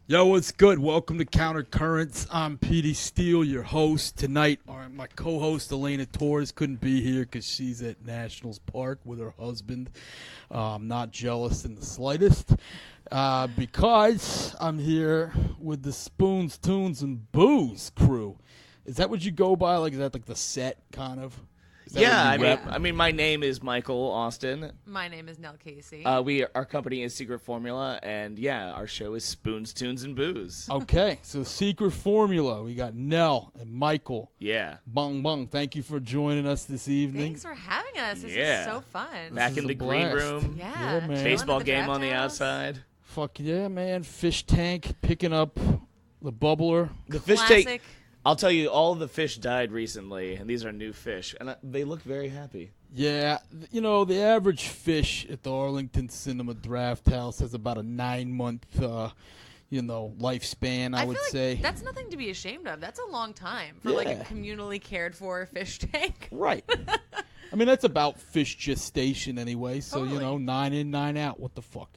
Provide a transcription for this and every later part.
Yo, what's good? Welcome to Counter Currents. I'm Petey Steele, your host. Tonight, my co-host Elena Torres couldn't be here because she's at Nationals Park with her husband. I'm not jealous in the slightest because I'm here with the Spoons, Toons and Booze Crew. Is that what you go by? Like, is that like the set kind of? Yeah, I mean, my name is Michael Austin. My name is Nell Casey. Our company is Secret Formula, and yeah, our show is Spoons, Toons, and Booze. Okay, so Secret Formula. We got Nell and Michael. Yeah. Bung bung. Thanks for joining us this evening. Thanks for having us. This is so fun. Back in the green room. Yeah, man. Baseball game on the outside. Fuck yeah, man. Fish tank, picking up the bubbler. The fish Classic. tank. I'll tell you, all the fish died recently, and these are new fish, and they look very happy. Yeah, you know, the average fish at the Arlington Cinema Draft House has about a 9-month, lifespan, I would feel like say. that's nothing to be ashamed of. That's a long time for like a communally cared for fish tank. Right. I mean, that's about fish gestation anyway, so, Totally. 9 in, 9 out. What the fuck?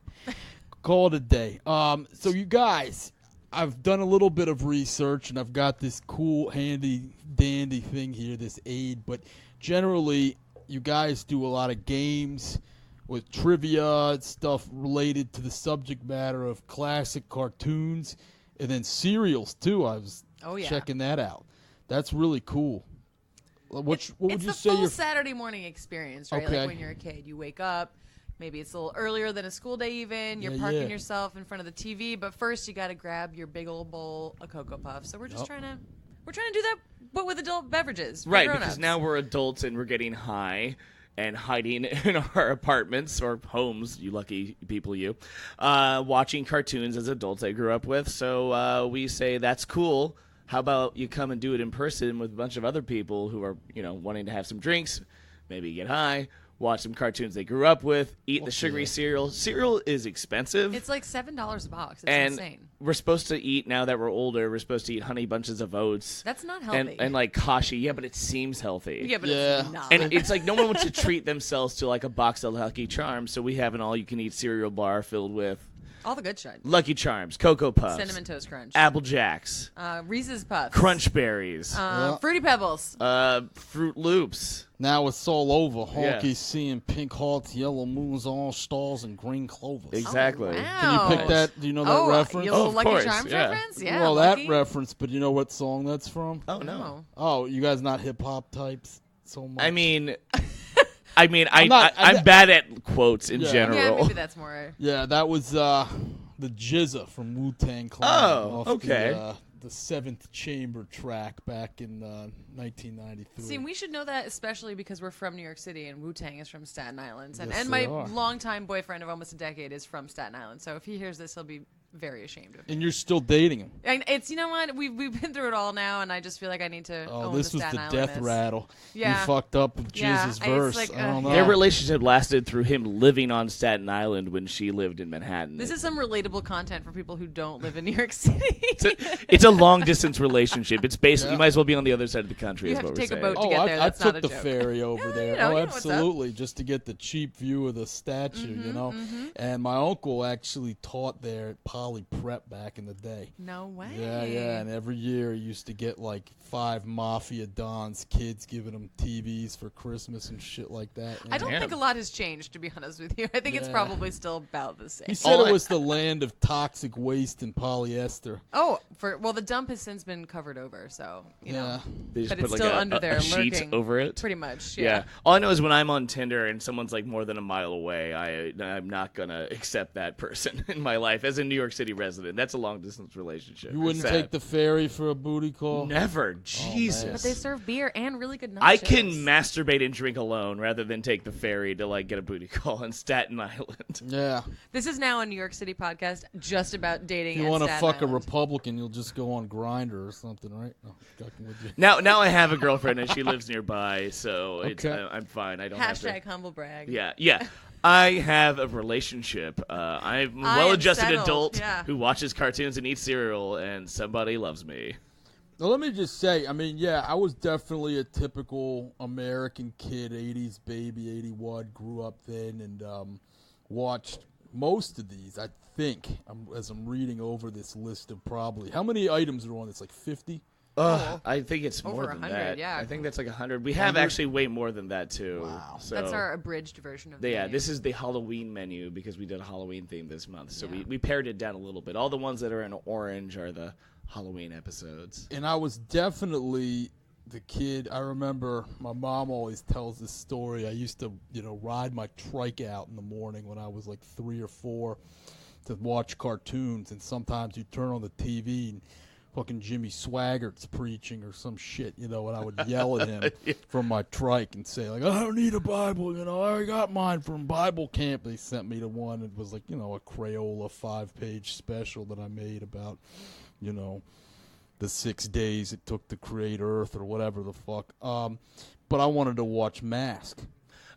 Call it a day. So you guys, I've done a little bit of research, and I've got this cool, handy-dandy thing here, this aid. But generally, you guys do a lot of games with trivia, stuff related to the subject matter of classic cartoons, and then cereals, too. I was checking that out. That's really cool. What would you say? It's the full Saturday morning experience, right? Okay. Like when you're a kid, you wake up. Maybe it's a little earlier than a school day even. You're parking yourself in front of the TV, but first you got to grab your big old bowl of Cocoa Puffs. So we're just trying to do that, but with adult beverages. For Right, grown-ups. because now we're adults and we're getting high and hiding in our apartments or homes, you lucky people, watching cartoons as adults I grew up with. So we say, that's cool. How about you come and do it in person with a bunch of other people who are, wanting to have some drinks, maybe get high, watch some cartoons they grew up with, eat the sugary cereal. Cereal is expensive. It's like $7 a box. It's and insane. We're supposed to eat, now that we're older, we're supposed to eat Honey Bunches of Oats. That's not healthy. And like Kashi. Yeah, but it seems healthy. Yeah, but it's not. And it's like no one wants to treat themselves to like a box of Lucky Charms, so we have an all-you-can-eat cereal bar filled with all the good shit. Lucky Charms, Cocoa Puffs, Cinnamon Toast Crunch, Apple Jacks, Reese's Puffs, Crunch Berries, Fruity Pebbles, Fruit Loops. Now it's all over. Honky seeing pink hearts, yellow moons, all stars, and green clovers. Exactly. Oh, wow. Can you pick that? Do you know that reference? Your little of Lucky course, Charms yeah. reference? Yeah. Well, Lucky. that reference, but you know what song that's from? Oh, no. Oh, you guys not hip-hop types so much? I mean, I'm bad at quotes in general. Yeah, maybe that's more. Yeah, that was the Jizza from Wu-Tang Clan. Oh, off okay. The Seventh Chamber track back in 1993. See, we should know that, especially because we're from New York City and Wu-Tang is from Staten Island. Yes, And they my are. longtime boyfriend of almost a decade is from Staten Island. So if he hears this, he'll be very ashamed of me. And you're still dating him. And it's, you know what? We've been through it all now, and I just feel like I need to own This the was Staten the Island death rattle. Yeah. You fucked up with Yeah, Jizz's it's verse. like, I don't know. Their relationship lasted through him living on Staten Island when she lived in Manhattan. This is some relatable content for people who don't live in New York City. It's a long distance relationship. It's basically you might as well be on the other side of the country. You is have what to we're take a saying. boat to get there. I That's not took a the joke. ferry over there. you know what's up. Absolutely, just to get the cheap view of the statue, And my uncle actually taught there at Poly Prep back in the day. No way. Yeah, and every year he used to get like 5 Mafia Dons kids giving them TVs for Christmas and shit like that. I don't think a lot has changed, to be honest with you. I think it's probably still about the same. He said it was the land of toxic waste and polyester. Oh, the dump has since been covered over, so you know. They just But put it's like still a, under there a sheet lurking. over it. Pretty much, Yeah. All I know is when I'm on Tinder and someone's like more than a mile away, I'm not gonna accept that person in my life as a New York City resident. That's a long distance relationship. You wouldn't take the ferry for a booty call? Never. Jesus. But they serve beer and really good nachos. I can masturbate and drink alone rather than take the ferry to like get a booty call in Staten Island. Yeah. This is now a New York City podcast just about dating. If you want to fuck a Republican, you'll just go on Grindr or something, right? No, fucking with you. Now I have a girlfriend and she lives nearby, so Okay. I'm fine. I don't Hashtag have to. humble brag. Yeah. I have a relationship. I'm a well-adjusted settled, adult yeah. who watches cartoons and eats cereal, and somebody loves me. Now, let me just say, I mean, yeah, I was definitely a typical American kid, 80s baby, 81, grew up then, and watched most of these, I think, as I'm reading over this list of probably, how many items are on this? Like 50? I think it's Over more than 100, that. yeah. I think that's like 100. We have actually way more than that too. Wow. So That's our abridged version of the yeah, menu. this is the Halloween menu because we did a Halloween theme this month. So Yeah. we pared it down a little bit. All the ones that are in orange are the Halloween episodes. And I was definitely the kid. I remember my mom always tells this story. I used to, ride my trike out in the morning when I was like 3 or 4 to watch cartoons. And sometimes you turn on the TV and fucking Jimmy Swaggart's preaching or some shit, and I would yell at him from my trike and say, like, I don't need a Bible, I already got mine from Bible camp. They sent me to one. It was like, a Crayola 5-page special that I made about, the 6 days it took to create Earth or whatever the fuck. But I wanted to watch Mask.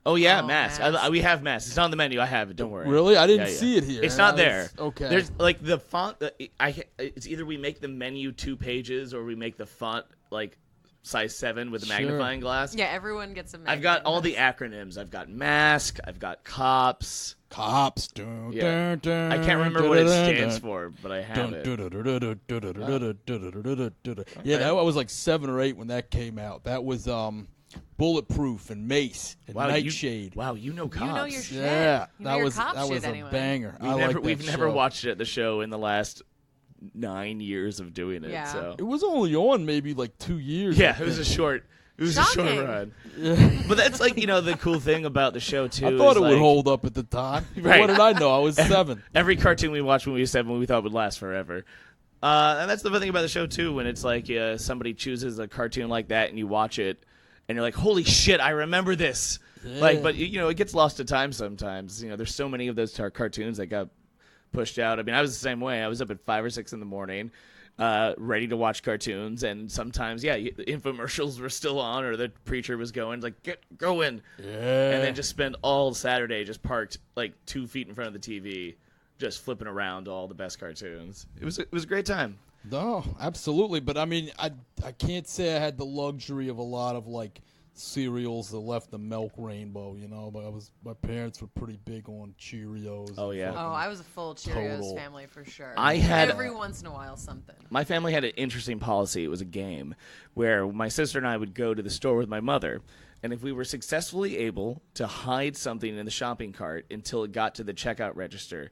Oh yeah, Oh, Mask. Mask. We have Mask. It's on the menu. I have it. Don't worry. Really? I didn't Yeah, yeah. see it here. It's And not I there. was- okay. There's like the font. It's either we make the menu 2 pages or we make the font like size 7 with a Sure. magnifying glass. Yeah, everyone gets a menu. I've got all the acronyms. I've got Mask. I've got Cops. Cops. Yeah. I can't remember what it stands for, but I have it. Yeah, that was like 7 or 8 when that came out. That was Bulletproof and Mace and Nightshade. Wow, you know Cops. You know your shit. Yeah, You know that your was cop shit a anyway. banger. We've never watched it at the show in the last 9 years of doing it. Yeah. So It was only on maybe like 2 years. yeah, I it was a think. short. It was a short Shocking. run. Yeah. But that's like the cool thing about the show too. I thought is it would like, hold up at the time. Right. What did I know? I was 7. Every cartoon we watched when we were 7, we thought would last forever. And that's the fun thing about the show too. When it's like somebody chooses a cartoon like that and you watch it, and you're like, "Holy shit, I remember this!" Yeah. Like, but it gets lost to time sometimes. There's so many of those cartoons that got pushed out. I mean, I was the same way. I was up at 5 or 6 in the morning, ready to watch cartoons, and sometimes, the infomercials were still on, or the preacher was going, like, go in, Yeah. and then just spend all Saturday just parked like 2 feet in front of the TV, just flipping around all the best cartoons. It was a great time. No, absolutely. But I mean, I can't say I had the luxury of a lot of like cereals that left the milk rainbow, but my parents were pretty big on Cheerios. Oh, yeah. Oh, I was a full Cheerios Total. family for sure. I had- every once in a while something. My family had an interesting policy. It was a game where my sister and I would go to the store with my mother, and if we were successfully able to hide something in the shopping cart until it got to the checkout register,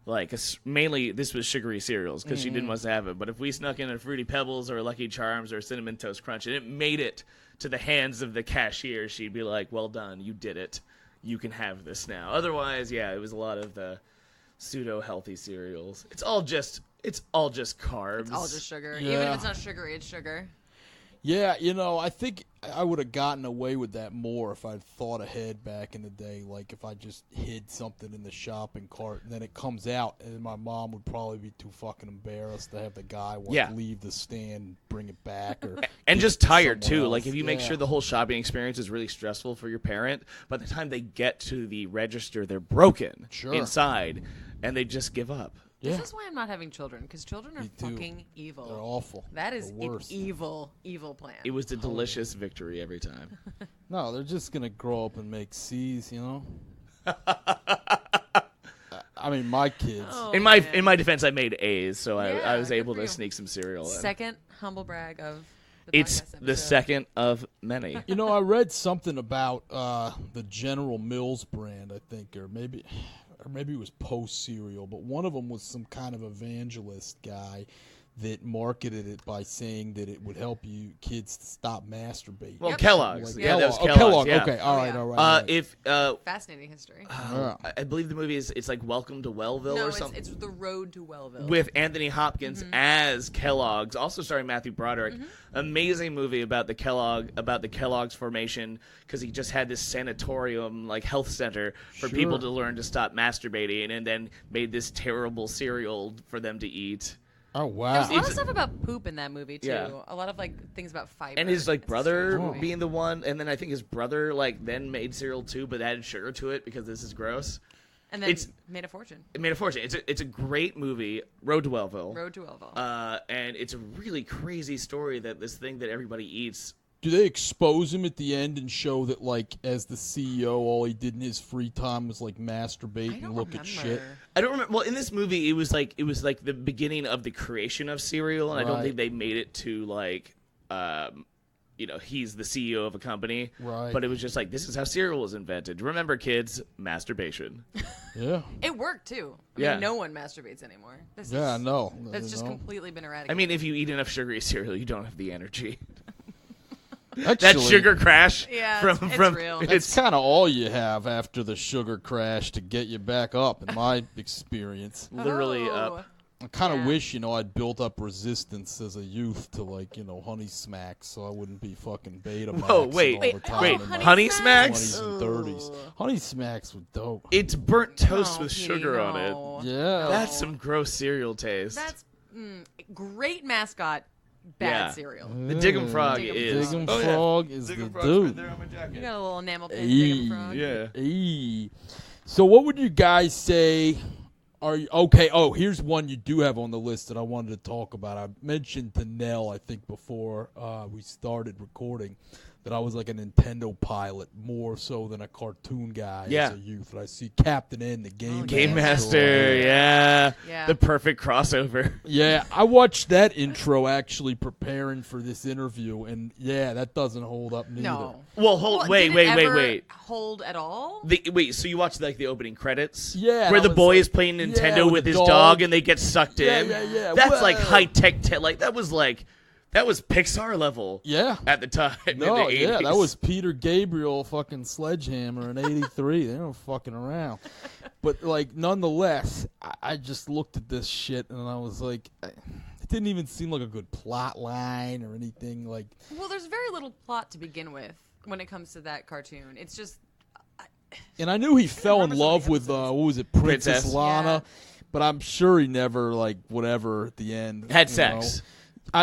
like mainly this was sugary cereals because she didn't want us to have it, but if we snuck in a Fruity Pebbles or a Lucky Charms or a Cinnamon Toast Crunch and it made it to the hands of the cashier, she'd be like, "Well done, you did it. You can have this now." Otherwise, it was a lot of the pseudo-healthy cereals. It's all just carbs. It's all just sugar. Yeah. Even if it's not sugary, it's sugar. Yeah, I think I would have gotten away with that more if I'd thought ahead back in the day. Like if I just hid something in the shopping cart and then it comes out, and my mom would probably be too fucking embarrassed to have the guy leave the stand, bring it back, or And give just it to tired someone too. else. Like if you make Yeah. sure the whole shopping experience is really stressful for your parent, by the time they get to the register, they're broken Sure. inside, and they just give up. Yeah. This is why I'm not having children, because children are Me too. fucking evil. They're awful. That is the an worst. evil, evil plan. It was a delicious victory every time. No, they're just gonna grow up and make C's, I mean, my kids. Oh, in my man. defense, I made A's, so Yeah, I was good able for to you. sneak some cereal in. Second humble brag of the It's podcast the episode. second of many. I read something about the General Mills brand, I think, or maybe it was Post cereal, but one of them was some kind of evangelist guy that marketed it by saying that it would help you kids to stop masturbating. Well, Yep. Kellogg's. Like Yeah, that was Kellogg. Kellogg's. Yeah. Okay, all right, yeah. all right. If Fascinating history. Yeah. I believe the movie it's like Welcome to Wellville No, or it's something. The Road to Wellville. With Anthony Hopkins as Kellogg's, also starring Matthew Broderick. Amazing movie about the Kellogg's formation, because he just had this sanatorium, like health center for Sure. people to learn to stop masturbating, and then made this terrible cereal for them to eat. Oh There's a wow! lot of stuff about poop in that movie too. Yeah. A lot of things about fiber. And his It's a brother strange movie. being the one, and then I think his brother then made cereal too, but added sugar to it because this is gross. and then it's- made a fortune. It made a fortune. It's a great movie, Road to Wellville. Road to Wellville. And it's a really crazy story that this thing that everybody eats Do they expose him at the end and show that, like, as the CEO, all he did in his free time was, like, masturbate and look at shit? I don't remember. Well, in this movie, it was like the beginning of the creation of cereal, and I don't think they made it to, like, he's the CEO of a company. Right. But it was just like, this is how cereal was invented. Remember, kids, masturbation. Yeah. It worked, too. I mean, no one masturbates anymore. I know. That's just completely been eradicated. I mean, if you eat enough sugary cereal, you don't have the energy. Actually, that sugar crash. Yeah, from it's real. It's kind of all you have after the sugar crash to get you back up, in my experience. Literally up. I kind of wish, I'd built up resistance as a youth to, like, Honey Smacks, so I wouldn't be fucking Betamax. Whoa, wait. Honey Smacks? 20s and 30s. Honey Smacks were dope. It's burnt toast with sugar on it. Yeah. That's some gross cereal taste. That's great mascot. Bad cereal. The Diggum Frog is. Diggum Frog is Diggum the Frog's dude. right there on my jacket. You got a little enamel pin Diggum Frog. Yeah. So what would you guys say? Okay? Oh, here's one you do have on the list that I wanted to talk about. I mentioned to Nell, I think, before we started recording, that I was like a Nintendo pilot more so than a cartoon guy as a youth. And I see Captain N, the Game Master. Yeah. The perfect crossover. Yeah, I watched that intro actually preparing for this interview, and that doesn't hold up neither. No. Well, wait. Hold at all? So you watched like the opening credits? Yeah. Where the boy is playing Nintendo with his dog and they get sucked in? Yeah. That's like high-tech, that was Pixar level. Yeah. At the time. No, in the 80s. that was Peter Gabriel fucking Sledgehammer in '83. They weren't fucking around. But, like, nonetheless, I just looked at this shit and I was like, it didn't even seem like a good plot line or anything. Like, well, there's very little plot to begin with when it comes to that cartoon. It's just. And I knew he fell in love with, what was it, Princess Lana. Yeah. But I'm sure he never, like, whatever at the end. Had sex.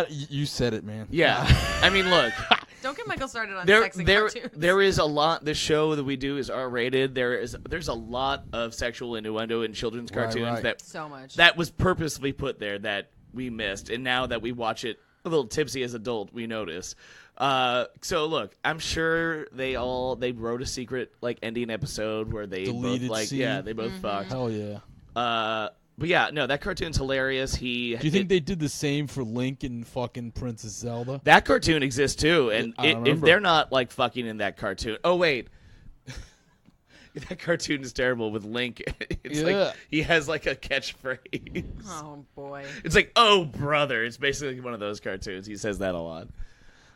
You said it, man. Yeah. I mean, look. Don't get Michael started on sex and cartoons. There is a lot. The show that we do is R-rated. There's a lot of sexual innuendo in children's cartoons that so much that was purposely put there that we missed, and now that we watch it a little tipsy as adult, we notice. So look, I'm sure they wrote a secret like ending episode where they deleted both scene. they both fucked. Hell yeah. But yeah, no, that cartoon's hilarious. Do you think they did the same for Link and fucking Princess Zelda? That cartoon exists too, and if they're not like fucking in that cartoon, oh wait, that cartoon is terrible with Link. It's like he has like a catchphrase. Oh boy, it's like, oh brother. It's basically one of those cartoons. He says that a lot.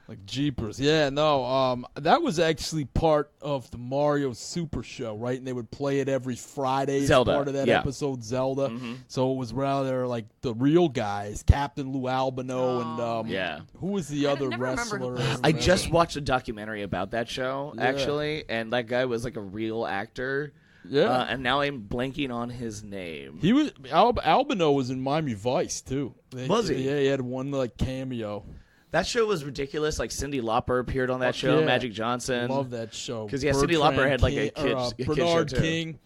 Like Jeepers. Yeah, no, that was actually part of the Mario Super Show, right? And they would play it every Friday as part of that episode, Zelda. Mm-hmm. So it was rather like the real guys, Captain Lou Albino and who was the other wrestler? I just watched a documentary about that show, actually, and that guy was like a real actor. Yeah. And now I'm blanking on his name. He was Albino was in Miami Vice, too. Was he? Yeah, he had one like cameo. That show was ridiculous. Like Cyndi Lauper appered on that show. Magic Johnson. Love that show. Because Cyndi Lauper had like a kid Bernard show too. King.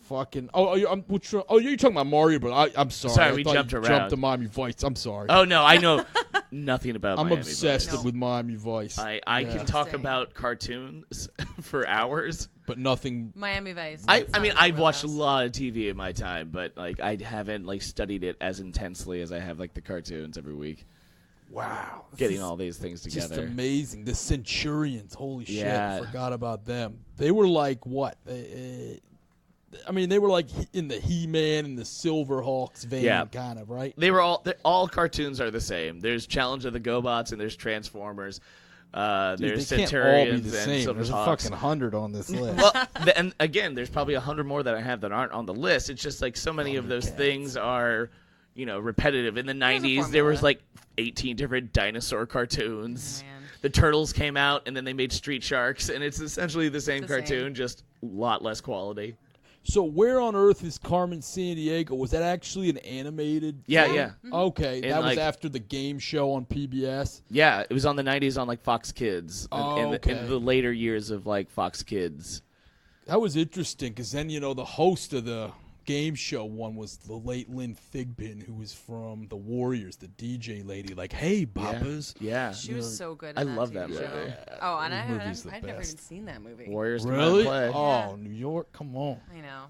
Fucking. You're talking about Mario, but I'm sorry. Sorry, we jumped around. Jumped to Miami Vice. I'm sorry. Oh no, I know nothing about. I'm Miami obsessed Vice. with Miami Vice. I can talk about cartoons for hours, but nothing. Miami Vice. I mean, I've watched a lot of TV in my time, but like I haven't like studied it as intensely as I have like the cartoons every week. Wow. Getting all these things together. Just amazing. The Centurions. Holy shit. I forgot about them. They were like what? They were like in the He-Man and the Silverhawks vein kind of, right? They were all cartoons are the same. There's Challenge of the GoBots and there's Transformers. There's they Centurions can't all be the and same. Silverhawks. There's a fucking 100 on this list. Well, and again, there's probably 100 more that I have that aren't on the list. It's just like so many of those things are repetitive. In the 90s, there was like 18 different dinosaur cartoons. Oh, the Turtles came out, and then they made Street Sharks, and it's essentially the same cartoon, just a lot less quality. So where on earth is Carmen Sandiego? Was that actually an animated Yeah, film? yeah. Mm-hmm. Okay, And that was after the game show on PBS? Yeah, it was on the 90s on like Fox Kids. In the later years of like Fox Kids. That was interesting, because then, the host of the game show one was the late Lynn Thigpen, who was from the Warriors, the DJ lady. Like, hey, Boppers. Yeah. She was so good. I In love TV that movie. show. Oh, and That movie's the I've never even best. seen that movie. Warriors. Really? Play. Oh, Yeah. New York, come on. I know.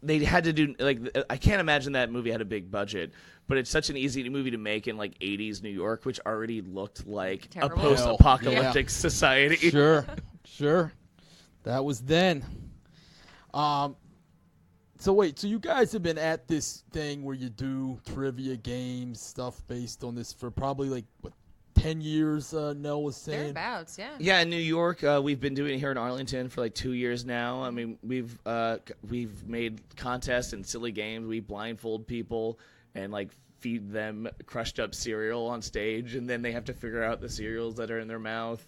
They had to do like I can't imagine that movie had a big budget, but it's such an easy movie to make in like 80s New York, which already looked like Terrible. a post-apocalyptic Yeah. society. Sure. That was then. So wait, so you guys have been at this thing where you do trivia games, stuff based on this for probably like, what, 10 years, Nell was saying? Thereabouts, yeah. Yeah, in New York, we've been doing it here in Arlington for like 2 years now. I mean, we've made contests and silly games. We blindfold people and like feed them crushed up cereal on stage, and then they have to figure out the cereals that are in their mouth.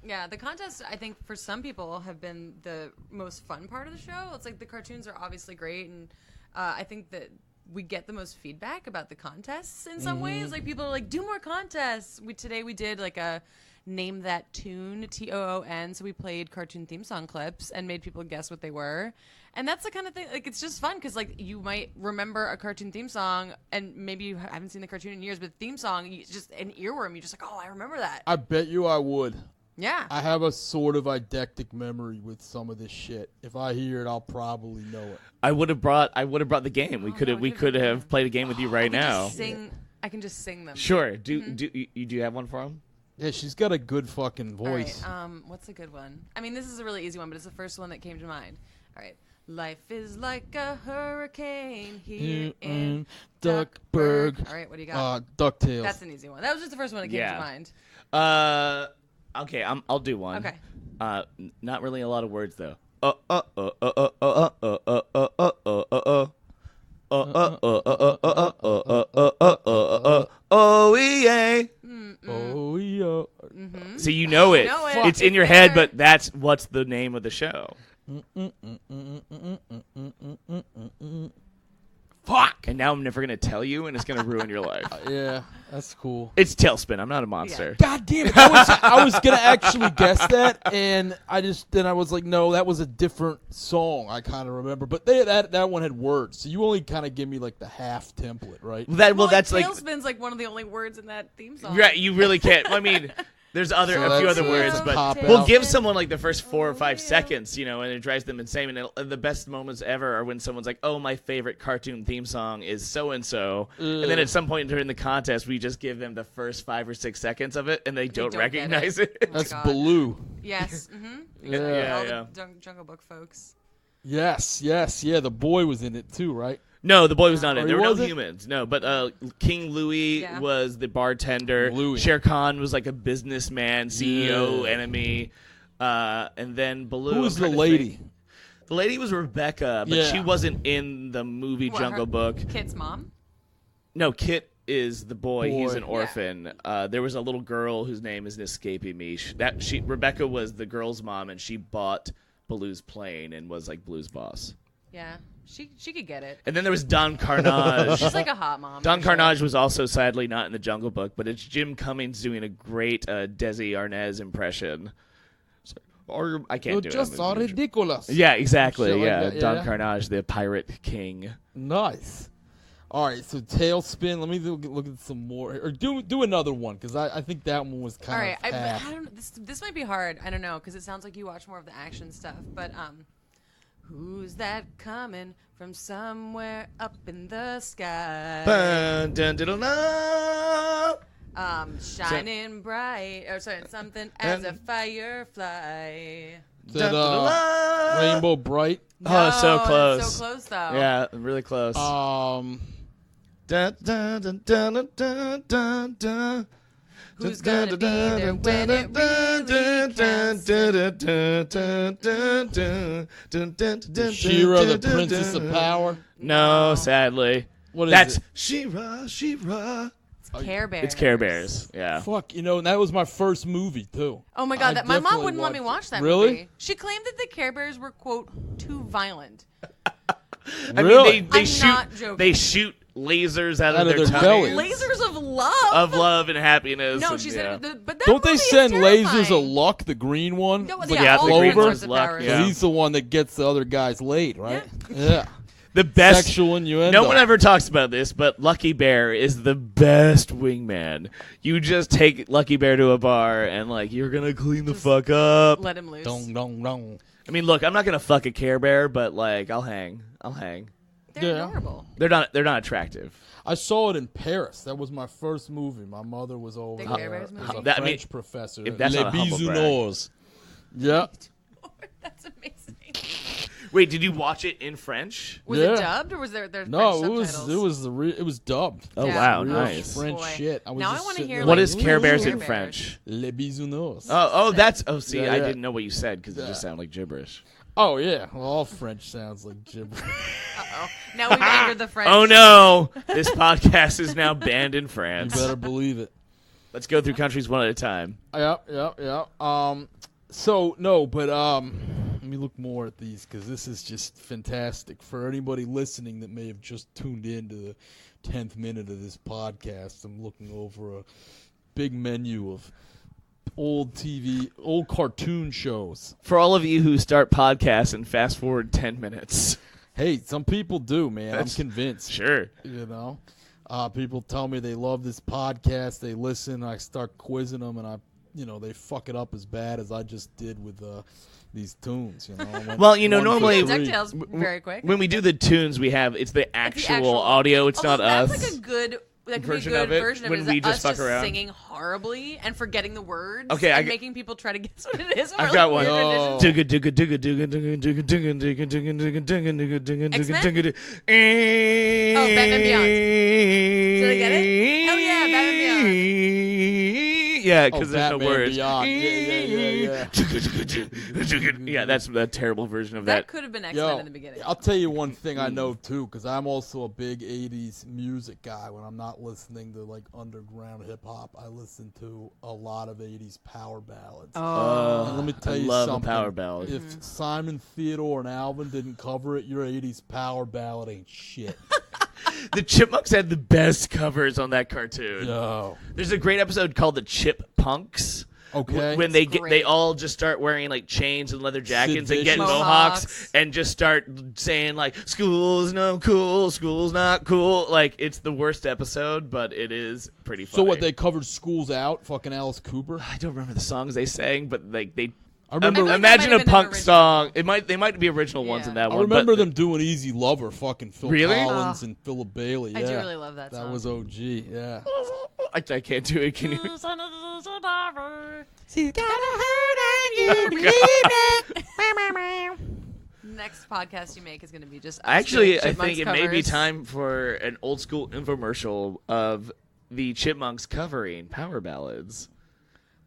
Yeah, the contests, I think, for some people have been the most fun part of the show. It's like the cartoons are obviously great, and I think that we get the most feedback about the contests in some ways. Like, people are like, do more contests. Today we did, like, a Name That Tune, Toon. So we played cartoon theme song clips and made people guess what they were. And that's the kind of thing, like, it's just fun because, like, you might remember a cartoon theme song, and maybe you haven't seen the cartoon in years, but the theme song, it's just an earworm. You're just like, oh, I remember that. I bet you I would. Yeah. I have a sort of eidetic memory with some of this shit. If I hear it, I'll probably know it. I would have brought the game. We could have played a game with you right now. I can just sing them. Sure. Do you have one for him? Yeah, she's got a good fucking voice. All right, what's a good one? I mean, this is a really easy one, but it's the first one that came to mind. All right. Life is like a hurricane here in Duckburg. All right, what do you got? DuckTales. That's an easy one. That was just the first one that came to mind. Okay, I'll do one. Okay. Not really a lot of words though. Oh yeah. Oh yeah. So you know it. It's in your head, but that's what's the name of the show. Fuck! And now I'm never gonna tell you, and it's gonna ruin your life. Yeah, that's cool. It's Tailspin. I'm not a monster. God damn it! I was gonna actually guess that, and I was like, no, that was a different song. I kind of remember, but that one had words, so you only kind of give me like the half template, right? That's like Tailspin's like one of the only words in that theme song. right. You really can't. I mean. There's a few other words, but we'll give someone like the first 4 or 5 seconds, and it drives them insane. And the best moments ever are when someone's like, "Oh, my favorite cartoon theme song is so and so," and then at some point during the contest, we just give them the first 5 or 6 seconds of it, and they don't recognize it. Oh That's Baloo. Yes. Yeah. The Jungle Book folks. Yes. Yeah, the boy was in it too, right? No, the boy was not in. There were no wasn't? humans. No, but King Louis was the bartender. Louis. Shere Khan was like a businessman, CEO, enemy. And then Baloo. Who was the lady? The lady was Rebecca, but she wasn't in the movie Jungle Book. Kit's mom? No, Kit is the boy. He's an orphan. There was a little girl whose name is escaping me. Rebecca was the girl's mom, and she bought Baloo's plane and was like Baloo's boss. Yeah. She could get it. And then there was Don Carnage. She's like a hot mom. Don Carnage was also sadly not in the Jungle Book, but it's Jim Cummings doing a great Desi Arnaz impression. Or I can't do it. You just are ridiculous. Yeah, exactly. Shit like Yeah, that, Don yeah. Carnage, the pirate king. Nice. All right, so Tailspin. Let me look at some more, or do another one because I think that one was kind of. All right, I don't. This might be hard. I don't know because it sounds like you watch more of the action stuff, but who's that coming from somewhere up in the sky? Dun, dun, dun, dun, dun. Shining bright, or sorry, something as a firefly. Is that, Rainbow Bright? Oh, so close. It's so close, though. Yeah, really close. Um, Dun, dun, dun, dun, dun, dun, dun. Who's gonna be there when it really counts? She-Ra, the Princess of Power. No, sadly. What is That's it? She-Ra. It's Care Bears. It's Care Bears. Yeah. Fuck, and that was my first movie too. Oh my god, my mom definitely wouldn't let me watched watch that Really? movie. She claimed that the Care Bears were quote too violent. I Really? mean, they I'm shoot. not joking. They shoot lasers out Out of of their their tummies bellies. Lasers of love. of love and happiness. No, and, she yeah. said, but that Don't they movie is send lasers terrifying. of luck? The green one. No, It's yeah, like all the green Clover. one's luck, powers. yeah. So he's the one that gets the other guys laid, right? Yeah. The best sexual innuendo. No one ever talks about this, but Lucky Bear is the best wingman. You just take Lucky Bear to a bar and you're gonna clean the fuck up. Let him loose. Dong, dong, dong. I mean, look, I'm not gonna fuck a Care Bear, but I'll hang. They're adorable. They're not attractive. I saw it in Paris. That was my first movie. My mother was over The there Care Bears as movie? a French professor. if that's Les not a humble brag. Bisounours. Yeah. That's amazing. Wait, did you watch it in French? Was Yeah. it dubbed or was there No, French it subtitles? was dubbed. Oh Yeah. wow, Real nice. French Boy. shit. I was Now I just wanna sitting hear, there What like, is Care Bears Care in Bears. French? Les Bisounours. Oh, that's. Oh, see, Yeah, I yeah. didn't know what you said because it just sounded like gibberish. Oh yeah, well, all French sounds like gibberish. Uh-oh. Now we've angered the French. Oh no, this podcast is now banned in You France. better believe it. Let's go through countries one at a time. Yeah. So no, but let me look more at these because this is just fantastic for anybody listening that may have just tuned in to the 10th minute of this podcast. I'm looking over a big menu of old cartoon shows. For all of you who start podcasts and fast forward 10 minutes. Hey, some people do, man. That's- I'm convinced. Sure. You know, people tell me they love this podcast. They listen. I start quizzing them, and they fuck it up as bad as I just did with these tunes. You know. I went Well, 1 for normally- 3. DuckTales very quick. When we do the tunes, it's the actual audio. It's not Although us. That's a good version version of it, version of when it. we Is just us fuck around. singing horribly and forgetting the words. Okay, and making people try to guess what it is. I've got one. Oh. X-Men? Oh, Batman Beyond. Did I get it? Oh yeah, Batman Beyond. Yeah, because there's no Batman words. Beyond. Yeah. Yeah, that's a terrible version of That that. could have been X-Men Yo, in the beginning. I'll tell you one thing I know too, because I'm also a big '80s music guy. When I'm not listening to underground hip hop, I listen to a lot of '80s power ballads. And let me tell I you love something. a power ballad. If Simon Theodore and Alvin didn't cover it, your '80s power ballad ain't shit. The Chipmunks had the best covers on that cartoon. Yo. There's a great episode called the Chip Punks. Okay. When they great. all just start wearing chains and leather jackets and get Vicious. mohawks and just start saying school's no cool, school's not cool. It's the worst episode, but it is pretty funny. So what? They covered Schools Out? Fucking Alice Cooper. I don't remember the songs they sang, but they. I remember. like that Imagine might a have been punk an original. song. They might be original ones Yeah. in that I one. remember but them doing Easy Lover, fucking Phil Really? Collins and Philip Bailey. Yeah. I do really love that That song. was OG, yeah. I can't do it. Can you? Next podcast you make is going to be just us Actually, doing I Chipmunks think it may be covers. time for an old school infomercial of the Chipmunks covering power ballads.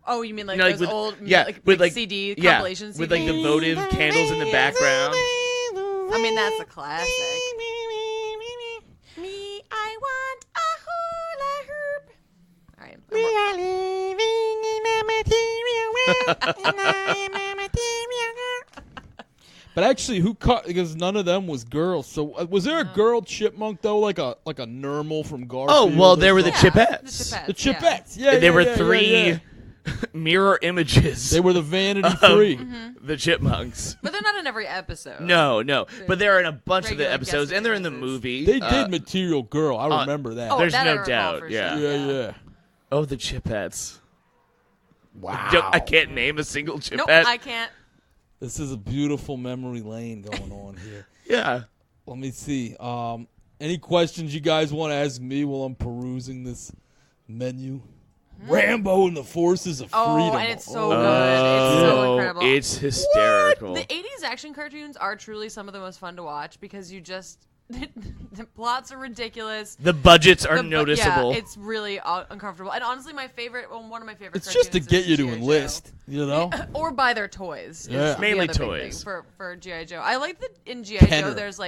Oh, you mean You know, those old with CD yeah, compilation CDs? with the votive candles in the background. I mean, that's a classic. Me, I want a hula hoop. All right. We are living in a material world, and I am a material girl. But actually, who cut? Because none of them was girls. So was there a girl chipmunk though, like a Nermal from Garfield? Oh well, or there were the something? Chipettes. The Chipettes. Yeah, There were yeah, three yeah. mirror images. They were the Vanity Three. the Chipmunks. But they're not in every episode. No, but they're in a bunch of the Regular episodes, guest and they're in the appearances. movie. They did Material Girl. I remember that. Oh, There's that I no recall doubt, for yeah. sure. yeah. Oh, the Chipettes. Wow. I can't name a single Chipette. Nope, I can't. This is a beautiful memory lane going on here. Yeah. Let me see. Any questions you guys want to ask me while I'm perusing this menu? Rambo and the Forces of Oh, Freedom. and it's so good. It's so incredible. It's hysterical. The 80s action cartoons are truly some of the most fun to watch because you just the plots are ridiculous. The budgets are The noticeable. Yeah, it's really uncomfortable. And honestly, one of my favorite. It's just to cartoons get is you to G.I. Joe. enlist, you know? Or buy their toys. Yeah. Is the Mainly other big toys. thing for G.I. Joe. I like that in G.I. Joe Kenner. there's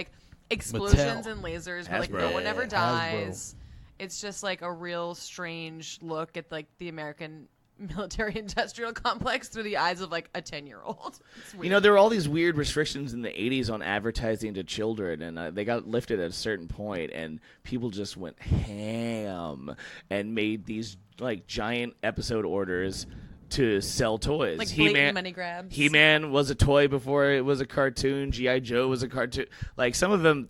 explosions Mattel. and lasers, but Hasbro. no one ever Yeah, dies. It's just a real strange look at the American military-industrial complex through the eyes of a 10-year-old. There were all these weird restrictions in the 80s on advertising to children, and they got lifted at a certain point, and people just went ham and made these giant episode orders to sell toys. Like blatant money grabs. He-Man was a toy before it was a cartoon. G.I. Joe was a cartoon. Like some of them,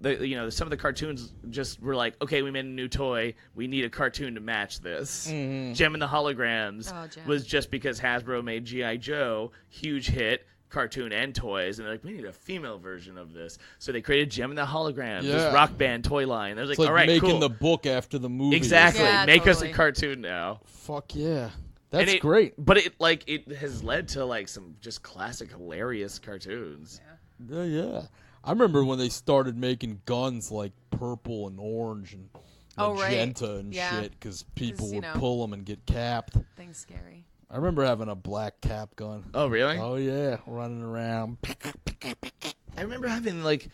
some of the cartoons just were like, okay, we made a new toy. We need a cartoon to match this. Mm-hmm. Gem and the Holograms Gem. was just because Hasbro made G.I. Joe, huge hit, cartoon and toys, and they're like, we need a female version of this. So they created Gem and the Holograms, this rock band toy line. They're like, It's like all right, making cool. the book after the movie. Exactly. Yeah, Make us totally. a cartoon now. Fuck yeah. That's And great. But it has led to like some just classic hilarious cartoons. Yeah. I remember when they started making guns like purple and orange and magenta and shit because people would pull them and get capped. Thing's scary. I remember having a black cap gun. Oh, really? Oh, yeah. Running around. I remember having like,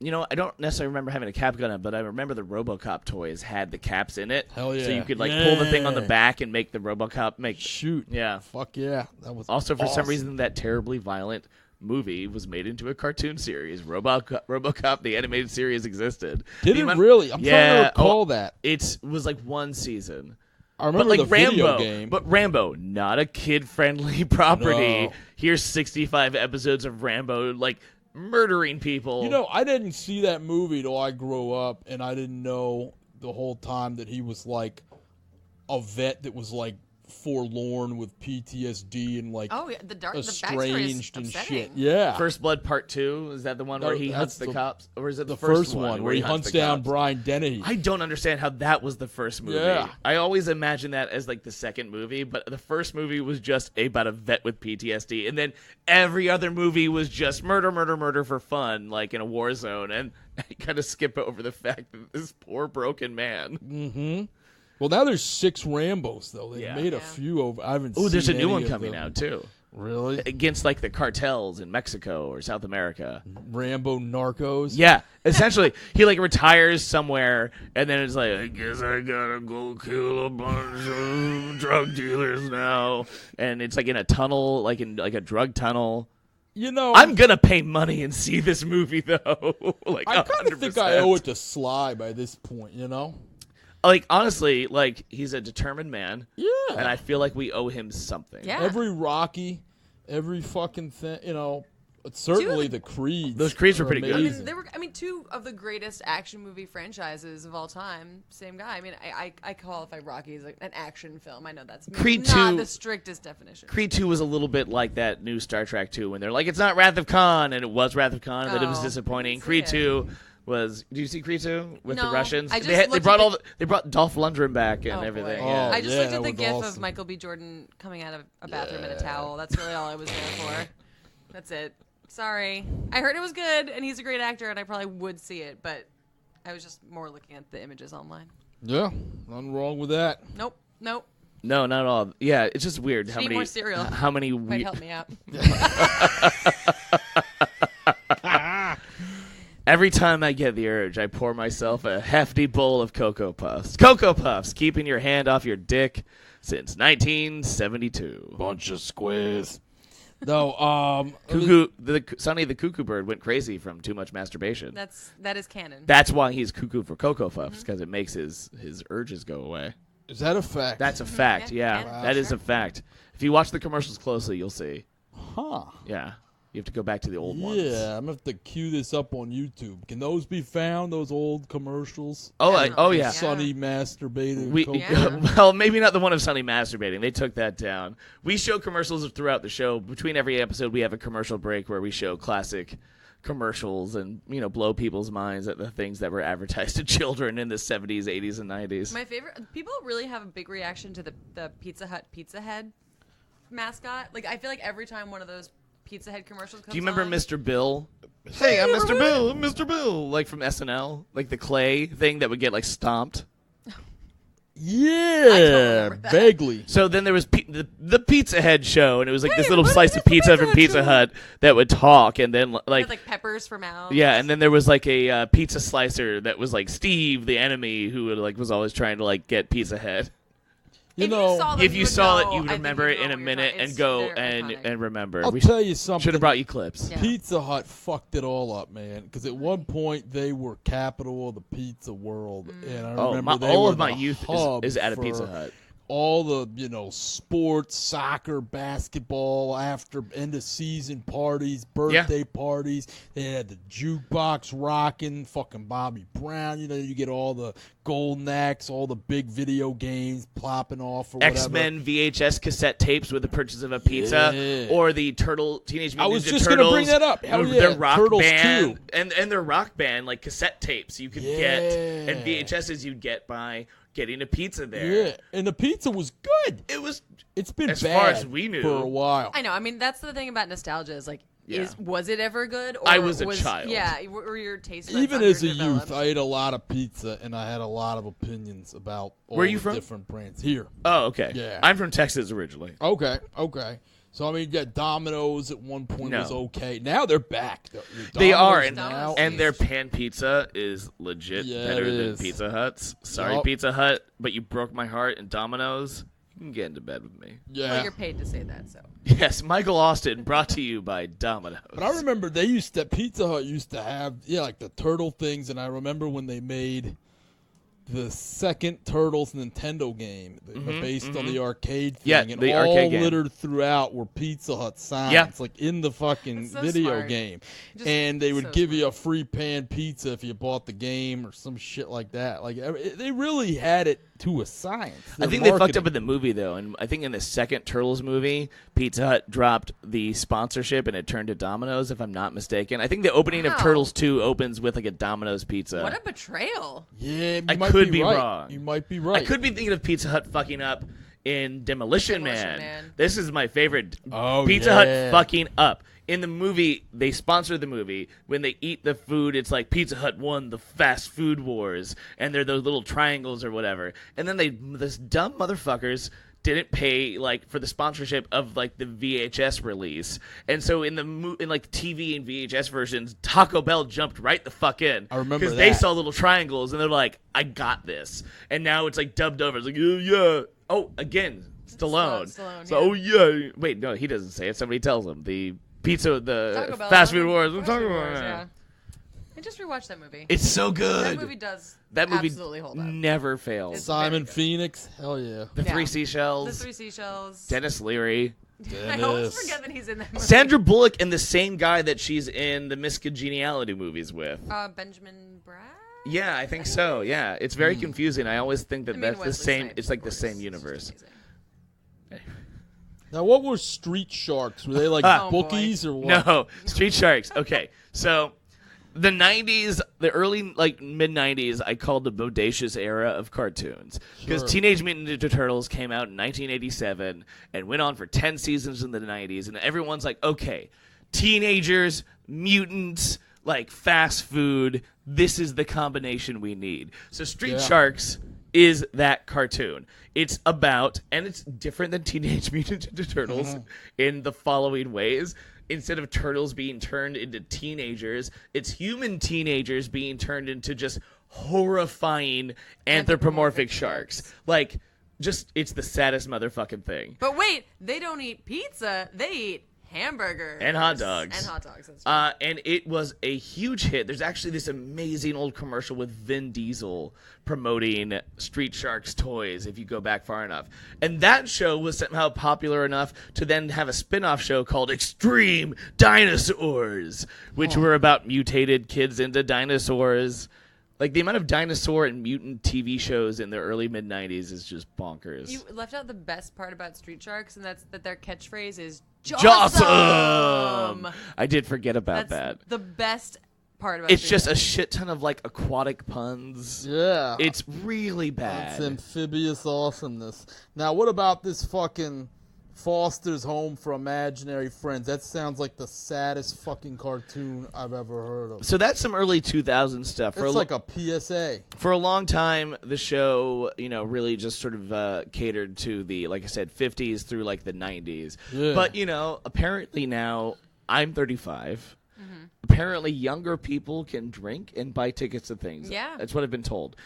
I don't necessarily remember having a cap gun, but I remember the RoboCop toys had the caps in it. Hell yeah. So you could like pull the thing on the back and make the RoboCop shoot. Yeah. Fuck yeah. That was Also, for some awesome. reason, that terribly violent movie was made into a cartoon series. RoboCop, the animated series, existed. Did it really? I'm trying to recall that. It was like one season. I remember but like the video Rambo, game. But Rambo, not a kid-friendly property. No. Here's 65 episodes of Rambo, like murdering people. I didn't see that movie till I grew up, and I didn't know the whole time that he was like a vet that was like forlorn with PTSD and like the backstory is estranged and upsetting. shit. Yeah. First Blood Part 2, is that the one where he hunts that's the cops? Or is it the the first one where he hunts the down cops? Brian Dennehy? I don't understand how that was the first movie. Yeah. I always imagine that as like the second movie, but the first movie was just about a vet with PTSD, and then every other movie was just murder, murder, murder for fun, like in a war zone, and I kind of skip over the fact that this poor broken man. Mm-hmm. Well, now there's 6 Rambos though. They made a few over. I haven't. Oh, there's a seen new any one of coming them. out too. Really? Against like the cartels in Mexico or South America. Rambo Narcos. Yeah, essentially, he like retires somewhere, and then it's like, I guess I gotta go kill a bunch of drug dealers now, and it's like in a tunnel, like in like a drug tunnel. I'm gonna pay money and see this movie though. Like, I kind of 100%. think I owe it to Sly by this point. Like honestly, like he's a determined man. Yeah. And I feel like we owe him something. Yeah. Every Rocky, every fucking thing. Certainly the Creeds. Those Creeds were are pretty good. amazing. They were, two of the greatest action movie franchises of all time. Same guy. I mean, I qualify Rocky as like an action film. I know that's Creed not 2 the strictest definition. Creed 2 was a little bit like that new Star Trek 2 when they're like, it's not Wrath of Khan, and it was Wrath of Khan, but it was Oh, disappointing. I didn't see Creed it. 2 was. Do you see Creed 2 with the No, Russians? I just They looked brought at they brought Dolph Lundgren back and Oh, boy. everything. Oh, Yeah. I just yeah, looked that at the was gif awesome. of Michael B. Jordan coming out of a bathroom in a towel. That's really all I was there for. That's it. Sorry. I heard it was good, and he's a great actor, and I probably would see it, but I was just more looking at the images online. Yeah, nothing wrong with that. Nope. No, not at all. Yeah, it's just weird how Need many more cereal. how many Might help me out. Every time I get the urge, I pour myself a hefty bowl of Cocoa Puffs. Cocoa Puffs, keeping your hand off your dick since 1972. Bunch of squares. No, Sonny the Cuckoo Bird went crazy from too much masturbation. That is canon. That's why he's cuckoo for Cocoa Puffs, because it makes his urges go away. is that a fact? That's a fact, Yeah, yeah. wow, That is sure. a fact. If you watch the commercials closely, you'll see. huh. Yeah. You have to go back to the old ones. Yeah, I'm gonna have to cue this up on YouTube. Can those be found? Those old commercials? Oh, yeah. Sonny masturbating. We Yeah. well, maybe not the one of Sonny masturbating. They took that down. We show commercials throughout the show. Between every episode, we have a commercial break where we show classic commercials and blow people's minds at the things that were advertised to children in the 70s, 80s, and 90s. My favorite. People really have a big reaction to the Pizza Hut Pizza Head mascot. Like, I feel like every time one of those Pizza Head commercials comes Do you remember on, Mr. Bill? Hey, I'm Mr. Bill. I'm Mr. Bill. Like from SNL, like the clay thing that would get like stomped. Yeah, remember that. vaguely. So then there was the Pizza Head show, and it was like this Hey, little everybody, slice of it's the pizza Pizza from Hut Pizza show. Hut that would talk, and then like with, peppers for mouths. yeah, and then there was like a pizza slicer that was like Steve, the enemy, who would, like was always trying to like get Pizza Head. You If know, you saw them, If you would saw know- it, you I would think remember you it know in a what you're minute talking- and it's- go they're and iconic. remember. I'll We tell you something. should have brought you clips. Yeah. Pizza Hut fucked it all up, man. Because at one point they were capital of the pizza world, and I Oh, remember they all were of my the youth hub is at a for Pizza Hut. all the, sports, soccer, basketball, after end of season parties, birthday parties. They had the jukebox rocking, fucking Bobby Brown. You get all the Golden Axe, all the big video games plopping off or whatever. X-Men VHS cassette tapes with the purchase of a pizza, or the Teenage Mutant Ninja Turtles. I was just going to bring that up. Their rock Turtles band, too. and their rock band, like cassette tapes you could get, and VHSs you'd get by getting a pizza there. Yeah, and the pizza was good. It's been as bad far as we knew for a while. I know. I mean, that's the thing about nostalgia is like, was it ever good? Or I was a child. Yeah, were your taste buds Even as a underdeveloped? youth, I ate a lot of pizza, and I had a lot of opinions about all Where are you the from? different brands. Here. Oh, okay. Yeah. I'm from Texas originally. Okay. So, I mean, Domino's at one point No. was okay. Now they're back. They are, Domino's and their pan pizza is legit better than is. Pizza Hut's. Sorry, Yup. Pizza Hut, but you broke my heart. And Domino's, you can get into bed with me. Yeah. Well, you're paid to say that, so. Yes, Michael Austin, brought to you by Domino's. But I remember Pizza Hut used to have, like the turtle things, and I remember when they made the second Turtles Nintendo game based on the arcade thing, Yeah, and the all arcade game. littered throughout were Pizza Hut signs, Yeah. like in the fucking That's so video smart. game. Just And they would so give you a free pan pizza if you bought the game or some shit like that. Like they really had it to a science. I think they fucked up in the movie, though, and I think in the second Turtles movie, Pizza Hut dropped the sponsorship and it turned to Domino's, if I'm not mistaken. I think the opening of Wow. Turtles 2 opens with like a Domino's pizza. What a betrayal. Yeah, I you might could be right. wrong. You might be right. I could be thinking of Pizza Hut fucking up in Demolition Man. Man. This is my favorite. Oh, Pizza yeah. Hut fucking up. In the movie, they sponsor the movie. When they eat the food, it's like Pizza Hut won the fast food wars, and they're those little triangles or whatever. And then this dumb motherfuckers didn't pay like for the sponsorship of like the VHS release, and so in like TV and VHS versions, Taco Bell jumped right the fuck in. I remember because they that. saw little triangles and they're like, "I got this," and now it's like dubbed over. It's like, yeah. Oh, again, Stallone. Stallone, So, yeah. Wait, no, he doesn't say it. Somebody tells him. The Taco Bell, fast food wars. Fast Taco Food Bell. Wars, yeah. I just rewatched that movie. It's so good. That movie does That movie absolutely hold up. never fails. It's Simon very good. Phoenix, hell yeah. The Yeah. Three The Seashells. Three Seashells. Dennis Leary. I always Dennis. forget that he's in that movie. Sandra Bullock and the same guy that she's in the Miss Congeniality movies with. Benjamin Bratt? Yeah, I think so. Yeah, it's very confusing. I always think that I mean, that's the Wesley same. Snipes, It's like of the course. same It's universe. just amazing. Now, what were Street Sharks? Were they like Oh, boy. bookies or what? No, Street Sharks. Okay, so the 90s, the early, like, mid-90s, I called the bodacious era of cartoons. Because Sure. Teenage Mutant Ninja Turtles came out in 1987 and went on for 10 seasons in the 90s. And everyone's like, okay, teenagers, mutants, like, fast food, this is the combination we need. So Street Yeah. Sharks is that cartoon. It's about, and it's different than Teenage Mutant Ninja Turtles in the following ways. Instead of turtles being turned into teenagers, it's human teenagers being turned into just horrifying anthropomorphic sharks. Like, just, it's the saddest motherfucking thing. But wait, they don't eat pizza. They eat hamburgers. And hot dogs. And hot dogs. That's right. And it was a huge hit. There's actually this amazing old commercial with Vin Diesel promoting Street Sharks toys, if you go back far enough. And that show was somehow popular enough to then have a spin-off show called Extreme Dinosaurs, which were about mutated kids into dinosaurs. Like, the amount of dinosaur and mutant TV shows in the early mid-90s is just bonkers. You left out the best part about Street Sharks, and that's that their catchphrase is Jawsome! I did forget about That's that. the best part about It's Street just a Sharks. shit ton of, like, aquatic puns. Yeah. It's really bad. That's amphibious awesomeness. Now, what about this fucking Foster's Home for Imaginary Friends? That sounds like the saddest fucking cartoon I've ever heard of. So that's some early 2000s stuff. It's like a PSA. For a long time, the show, really just sort of catered to the, like I said, 50s through like the 90s. Yeah. But, apparently now I'm 35. Apparently younger people can drink and buy tickets to things. Yeah. That's what I've been told.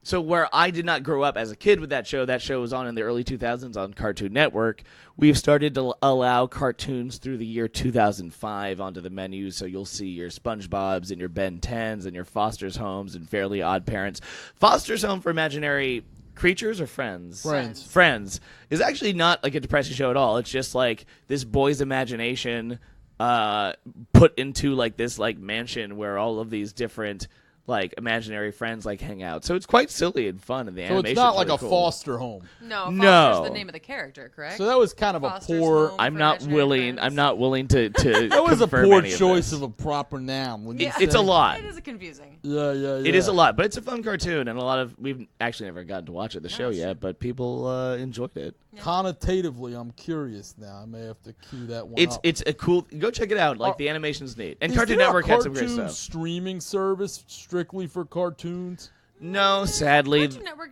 So where I did not grow up as a kid with that show was on in the early 2000s on Cartoon Network. We've started to allow cartoons through the year 2005 onto the menu, so you'll see your SpongeBob's and your Ben 10s and your Foster's Homes and Fairly Odd Parents. Foster's Home for Imaginary Creatures or Friends? Friends. Friends is actually not like a depressing show at all. It's just like this boy's imagination put into like this like mansion where all of these different like imaginary friends like hang out. So it's quite silly and fun, and the So animation. it's not like really a cool. foster home. No, No. Foster's the name of the character, correct? So that was kind of Foster's a poor. home. I'm for not imaginary willing. friends. I'm not willing to. That was a confirm poor any choice of of a proper noun. When you It's a say- lot. It is confusing. Yeah, yeah, yeah. It is a lot, but it's a fun cartoon, and a lot of we've actually never gotten to watch it the show it's yet, but people enjoyed it. Connotatively, I'm curious now. I may have to cue that one up. It's a cool. Go check it out. Like the animation's neat, and Is Cartoon there a Network had some great cartoon stuff. streaming service strictly for cartoons? No, sadly, Cartoon Network.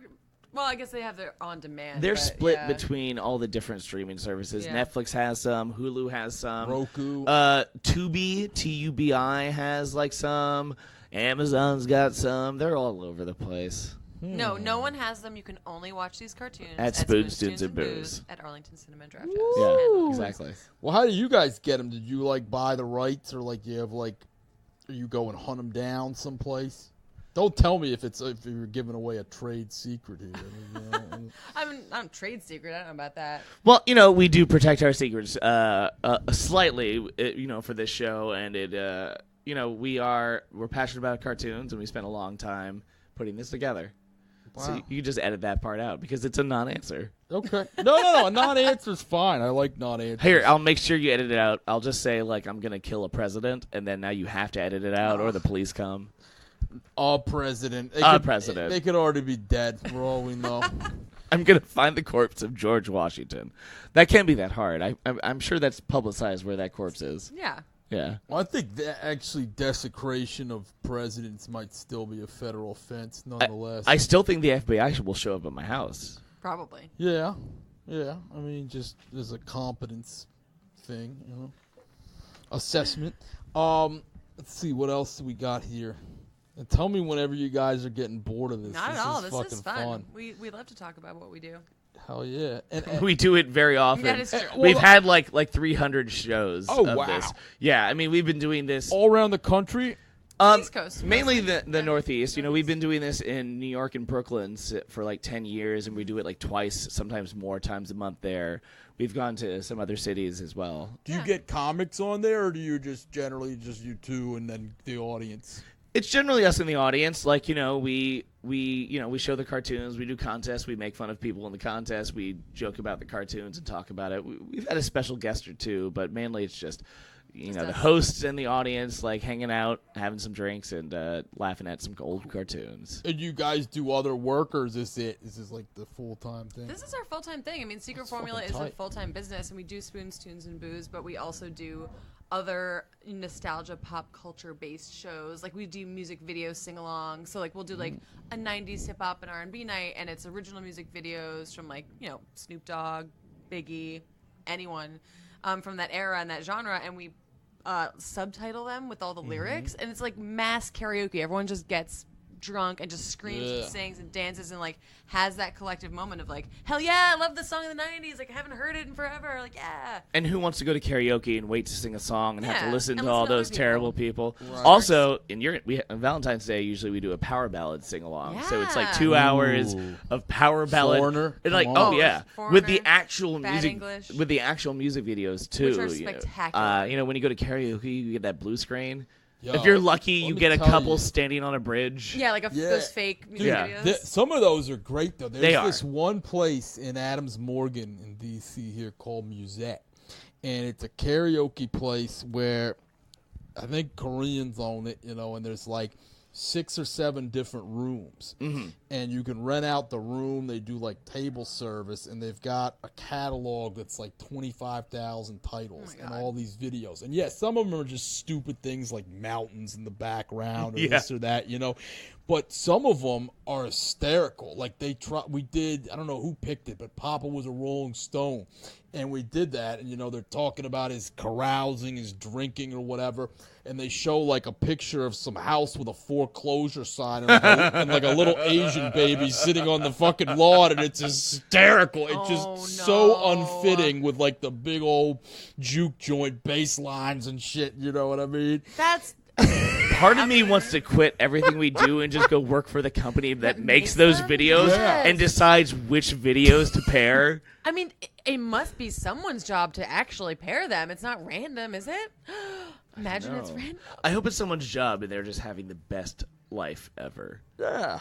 Well, I guess they have their on demand. they're but, split yeah. between all the different streaming services. Yeah. Netflix has some, Hulu has some, Roku. Tubi, Tubi has like some, Amazon's got some. They're all over the place. No, no one has them. You can only watch these cartoons At Spoons, Spoons, Toons, and Booze. at Arlington Cinema and Draft Yeah, House. exactly. Well, how do you guys get them? Did you like buy the rights, or like you have like, are you go and hunt them down someplace? Don't tell me if you're giving away a trade secret here. I'm trade secret. I don't know about that. Well, we do protect our secrets slightly, for this show, and it, we're passionate about cartoons, and we spent a long time putting this together. Wow. So you just edit that part out because it's a non-answer. Okay. No. A non-answer's fine. I like non-answers. Here, I'll make sure you edit it out. I'll just say like I'm gonna kill a president, and then now you have to edit it out, or the police come. President. President. They could already be dead for all we know. I'm gonna find the corpse of George Washington. That can't be that hard. I'm sure that's publicized where that corpse is. Yeah. Yeah. Well, I think that actually desecration of presidents might still be a federal offense, nonetheless. I still think the FBI will show up at my house. Probably. Yeah. I mean, just as a competence thing, assessment. Let's see what else we got here. And tell me whenever you guys are getting bored of this. Not this at all. Is This fucking is fun. We love to talk about what we do. Hell yeah. And We do it very often. That is true. We've had like 300 shows Oh, of wow. this. Yeah, I mean we've been doing this all around the country. East Coast, mainly mostly. the Northeast. We've been doing this in New York and Brooklyn for like 10 years, and we do it like twice, sometimes more times a month there. We've gone to some other cities as well. Do you get comics on there, or do you just generally just you two and then the audience? It's generally us in the audience. Like, we show the cartoons, we do contests, we make fun of people in the contest, we joke about the cartoons and talk about it. We've had a special guest or two, but mainly it's just the us. hosts and the audience like hanging out, having some drinks, and laughing at some old cartoons. And you guys do other work, or is this it? Is this like the full-time thing? This is our full-time thing. I mean, Secret That's Formula fucking is a tight. full-time business, and we do Spoons, Toons, and Booze, but we also do other nostalgia pop culture based shows. Like we do music video sing-along. So like we'll do like a 90s hip hop and R&B night, and it's original music videos from like, Snoop Dogg, Biggie, anyone from that era and that genre, and we subtitle them with all the lyrics, and it's like mass karaoke. Everyone just gets drunk and just screams and sings and dances and like has that collective moment of like, hell yeah, I love this song in the 90s, like I haven't heard it in forever, like yeah. And who wants to go to karaoke and wait to sing a song and have to Yeah, listen and to all listen to those other terrible people? Right. Also, on Valentine's Day, usually we do a power ballad sing along. So it's like Yeah. 2 hours Ooh. of power ballad. Foreigner, And like, come on. oh yeah, Foreigner, with the actual Bad music, English. with the actual music videos too. Which are you know. spectacular. When you go to karaoke, you get that blue screen. Yo, If you're lucky, let you me get a tell couple you. standing on a bridge. Yeah, like Yeah. those fake music Yeah. videos. Some of those are great though. There's They are. this one place in Adams Morgan in DC here called Musette, and it's a karaoke place where I think Koreans own it, and there's like 6 or 7 different rooms, and you can rent out the room. They do like table service, and they've got a catalog that's like 25,000 titles and all these videos. And yes, some of them are just stupid things like mountains in the background or this or that, But some of them are hysterical. Like we did, I don't know who picked it, but Papa was a Rolling Stone. And we did that, and they're talking about his carousing, his drinking, or whatever. And they show like a picture of some house with a foreclosure sign and like a little Asian baby sitting on the fucking lawn, and it's hysterical. It's just so unfitting with like the big old juke joint bass lines and shit. You know what I mean? That's part of me wants to quit everything we do and just go work for the company that makes those them? videos Yes. and decides which videos to pair. I mean, it must be someone's job to actually pair them. It's not random, is it? Imagine it's random. I hope it's someone's job and they're just having the best life ever. Yeah.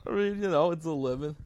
I mean, it's a living.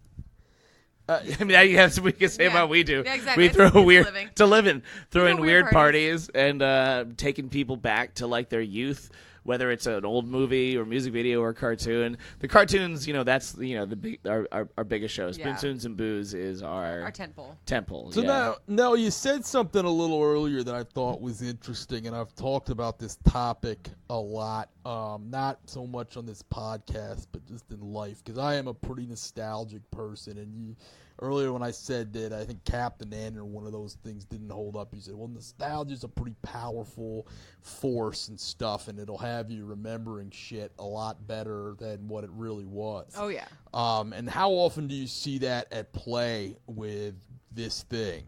I mean, I guess we can say Yeah. about we do. Yeah, exactly. We throw It's a weird, living. it's a living, throwing throw weird weird parties and taking people back to like their youth, whether it's an old movie or music video or cartoon. The cartoons, that's the big our biggest shows. Yeah. Toons and Booze is our tentpole. temple. So yeah. now you said something a little earlier that I thought was interesting, and I've talked about this topic a lot, not so much on this podcast, but just in life, because I am a pretty nostalgic person, and earlier when I said that I think Captain N or one of those things didn't hold up, you said, well, nostalgia is a pretty powerful force and stuff, and it'll have you remembering shit a lot better than what it really was. Oh, yeah. And how often do you see that at play with this thing?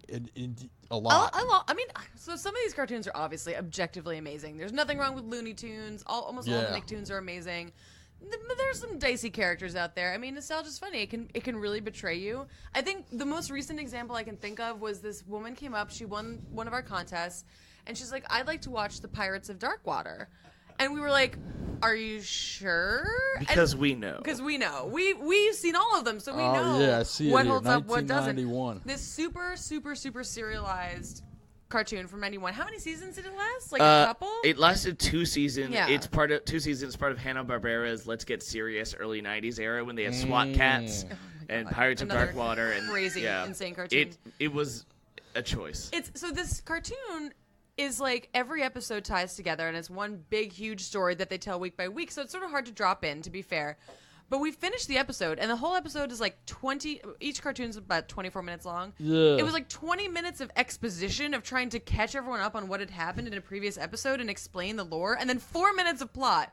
A lot. I mean, so some of these cartoons are obviously objectively amazing. There's nothing wrong with Looney Tunes. Almost all the Yeah. Nicktoons are amazing. But there's some dicey characters out there. I mean, nostalgia's funny. It can really betray you. I think the most recent example I can think of was this woman came up. She won one of our contests, and she's like, "I'd like to watch the Pirates of Darkwater," and we were like, "Are you sure?" Because we know. Because we know. We've seen all of them, so we Oh, know yeah, I see it what here, holds up, what doesn't. 1991. This super, super, super serialized cartoon from 91. How many seasons did it last? Like a couple? It lasted 2 seasons. Yeah. It's part of 2 seasons. Part of Hanna-Barbera's Let's Get Serious early '90s era when they had SWAT Cats and Pirates Another of Darkwater and crazy, insane cartoon. It was a choice. So this cartoon is like every episode ties together, and it's one big, huge story that they tell week by week. So it's sort of hard to drop in, to be fair. But we finished the episode, and the whole episode is like 20. Each cartoon's about 24 minutes long. Yeah. It was like 20 minutes of exposition of trying to catch everyone up on what had happened in a previous episode and explain the lore, and then 4 minutes of plot.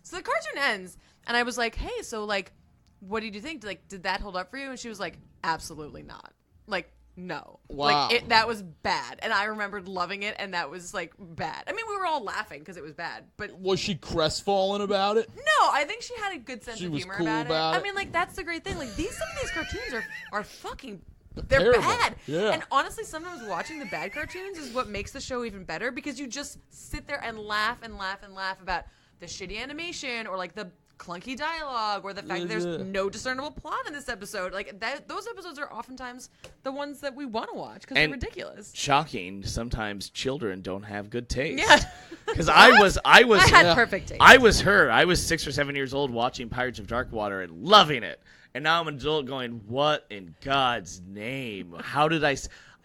So the cartoon ends, and I was like, "Hey, so like, what did you think? Like, did that hold up for you?" And she was like, "Absolutely not. Like, no. Wow. Like, that was bad." And I remembered loving it, and that was like bad. I mean, we were all laughing because it was bad, but Was she crestfallen about it? no, I think she had a good sense She of was humor cool about about it. it. I mean, like, that's the great thing. Like, some of these cartoons are fucking. They're terrible. bad. Yeah. And honestly, sometimes watching the bad cartoons is what makes the show even better because you just sit there and laugh and laugh and laugh about the shitty animation or like the clunky dialogue or the fact that there's Yeah. no discernible plot in this episode. Like those episodes are oftentimes the ones that we want to watch because they're And- ridiculous. Shocking. Sometimes children don't have good taste. Yeah. Because I was I had perfect taste. I was her. I was 6 or 7 years old watching Pirates of Darkwater and loving it. And now I'm an adult going, what in God's name? How did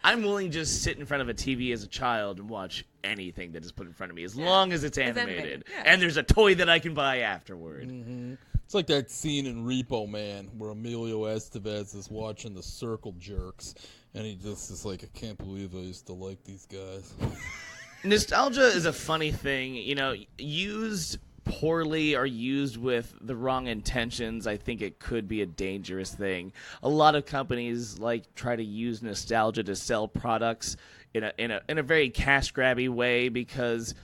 I'm willing to just sit in front of a TV as a child and watch anything that is put in front of me as long as it's animated. Yeah. And there's a toy that I can buy afterward. It's like that scene in Repo Man where Emilio Estevez is watching the Circle Jerks, and he just is like, I can't believe I used to like these guys. Nostalgia is a funny thing, used poorly or used with the wrong intentions. I think it could be a dangerous thing. A lot of companies try to use nostalgia to sell products in a very cash grabby way because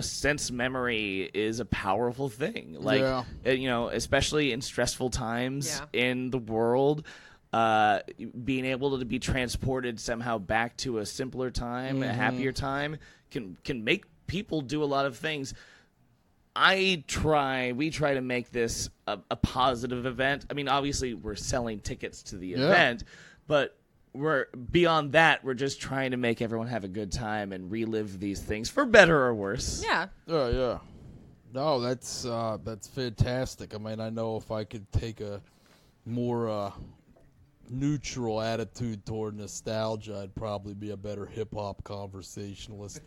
sense memory is a powerful thing. Especially in stressful times in the world. Being able to be transported somehow back to a simpler time, a happier time, can make people do a lot of things. We try to make this a positive event. I mean, obviously, we're selling tickets to the event, but we're beyond that. We're just trying to make everyone have a good time and relive these things for better or worse. Yeah. Oh, yeah. No, that's fantastic. I mean, I know if I could take a more neutral attitude toward nostalgia, I'd probably be a better hip-hop conversationalist.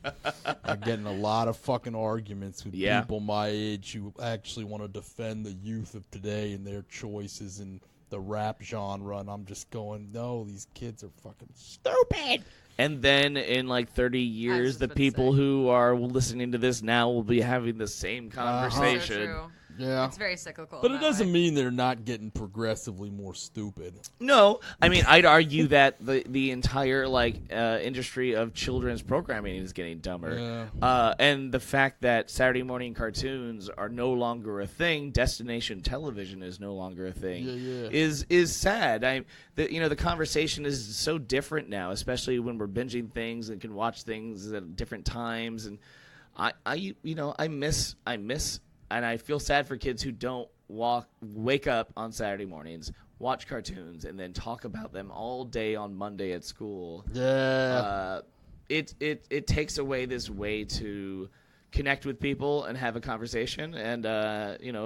I'm getting a lot of fucking arguments with people my age who actually want to defend the youth of today and their choices in the rap genre, and I'm just going, no, these kids are fucking stupid. And then in 30 years, the people who are listening to this now will be having the same conversation. So true. Yeah. It's very cyclical. But in it that doesn't way. mean they're not getting progressively more stupid. No, I mean I'd argue that the entire industry of children's programming is getting dumber. Yeah. And the fact that Saturday morning cartoons are no longer a thing, destination television is no longer a thing, is sad. The conversation is so different now, especially when we're binging things and can watch things at different times. And I miss, and I feel sad for kids who don't wake up on Saturday mornings, watch cartoons, and then talk about them all day on Monday at school. Yeah. It takes away this way to connect with people and have a conversation. And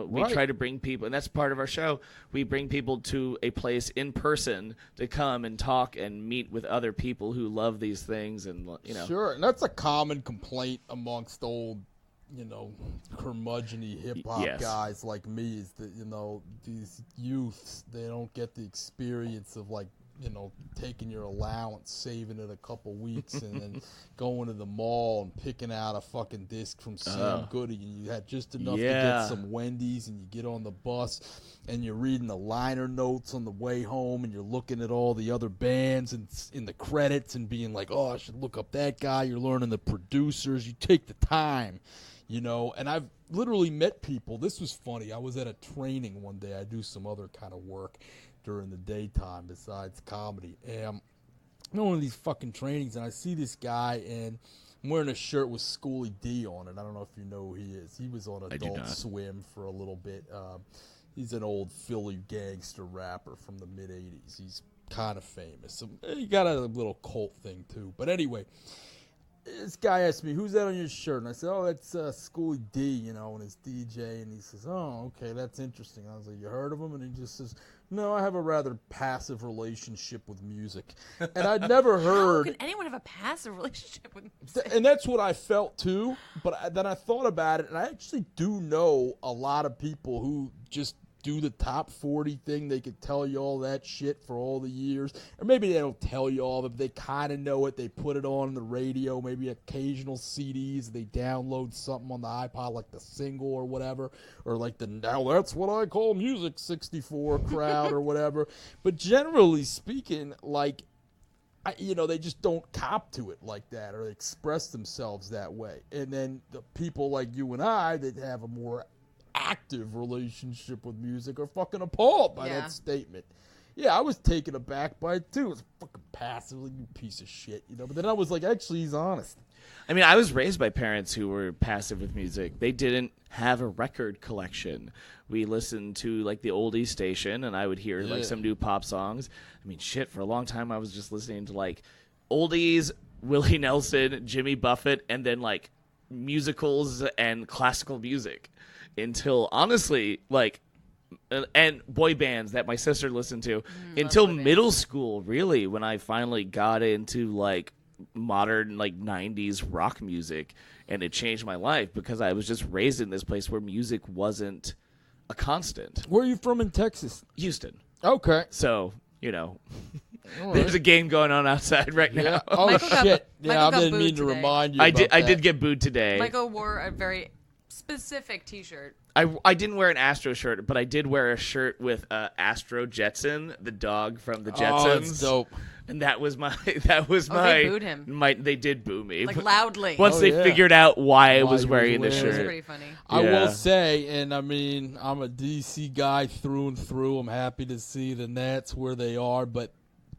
we try to bring people, and that's part of our show. We bring people to a place in person to come and talk and meet with other people who love these things. And Sure, and that's a common complaint amongst old, curmudgeon-y hip-hop guys like me, is that, these youths, they don't get the experience of, taking your allowance, saving it a couple weeks, and then going to the mall and picking out a fucking disc from Sam Goody, and you had just enough to get some Wendy's, and you get on the bus, and you're reading the liner notes on the way home, and you're looking at all the other bands and in the credits and being like, oh, I should look up that guy. You're learning the producers. You take the time, and I've literally met people. This was funny. I was at a training one day. I do some other kind of work during the daytime besides comedy. And I'm in one of these fucking trainings, and I see this guy, and I'm wearing a shirt with Schoolie D on it. I don't know if you know who he is. He was on Adult Swim for a little bit. He's an old Philly gangster rapper from the mid-'80s. He's kind of famous. So he got a little cult thing, too. But anyway, this guy asked me, who's that on your shirt? And I said, oh, that's Schoolie D, and his DJ. And he says, oh, okay, that's interesting. I was like, you heard of him? And he just says, no, I have a rather passive relationship with music. And I'd never heard. How can anyone have a passive relationship with music? And that's what I felt, too. But then I thought about it, and I actually do know a lot of people who just do the top 40 thing. They could tell you all that shit for all the years. Or maybe they don't tell you all of it, but they kind of know it. They put it on the radio, maybe occasional CDs. They download something on the iPod, like the single or whatever. Or like the now that's what I call music 64 crowd or whatever. But generally speaking, they just don't cop to it like that or express themselves that way. And then the people like you and I that have a more active relationship with music are fucking appalled by that statement. Yeah, I was taken aback by it too. It's fucking passively, you piece of shit, But then I was like, actually, he's honest. I mean, I was raised by parents who were passive with music. They didn't have a record collection. We listened to the oldies station, and I would hear some new pop songs. I mean, shit, for a long time I was just listening to oldies, Willie Nelson, Jimmy Buffett, and then musicals and classical music. Until honestly, and boy bands that my sister listened to until middle school, really, when I finally got into modern 90s rock music, and it changed my life because I was just raised in this place where music wasn't a constant. Where are you from in Texas? Houston. Okay. So, there's a game going on outside right now. Oh, Michael shit. Michael I didn't mean to today. remind you I about that. did get booed today. Michael wore a very specific T-shirt. I didn't wear an Astro shirt, but I did wear a shirt with Astro Jetson, the dog from the Jetsons. Oh, that's dope. And that was my they booed him. They did boo me. Loudly. Once they figured out why I was wearing the It was shirt. pretty funny. I will say, and I mean, I'm a DC guy through and through. I'm happy to see the Nats where they are, but